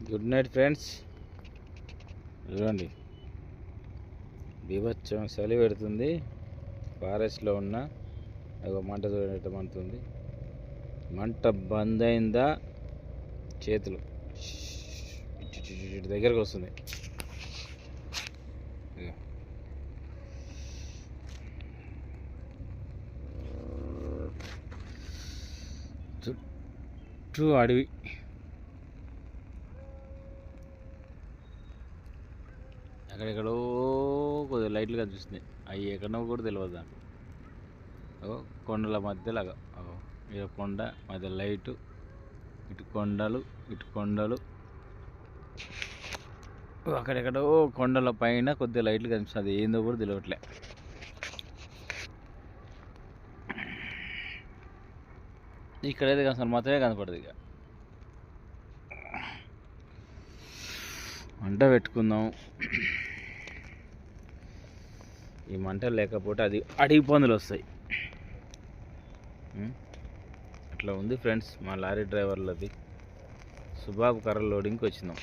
Good night friends. చూడండి, బీభత్సం చలి పెడుతుంది. ఫారెస్ట్లో ఉన్న ఒక మంట చూడటం మండుతుంది. మంట బంద్ అయిందా చేతులు దగ్గరకు వస్తుంది. చుట్టూ అడవి. అక్కడెక్కడో కొద్దిగా లైట్లు కనిపిస్తున్నాయి. అవి ఎక్కడో కూడా తెలియదు. కొండల మధ్యలాగా ఇక కొండ మధ్య లైటు, ఇటు కొండలు ఇటు కొండలు, అక్కడెక్కడో కొండల పైన కొద్దిగా లైట్లు కనిపిస్తుంది. ఏందో కూడా తెలియట్లే. ఇక్కడైతే అసలు మాత్రమే కనపడదు. ఇక మంట పెట్టుకుందాం. ఈ మంట లేకపోతే అది అడిగి పందులు వస్తాయి. అట్లా ఉంది ఫ్రెండ్స్ మా లారీ డ్రైవర్లది. సుబాబు కర్రల లోడింగ్కి వచ్చినాం.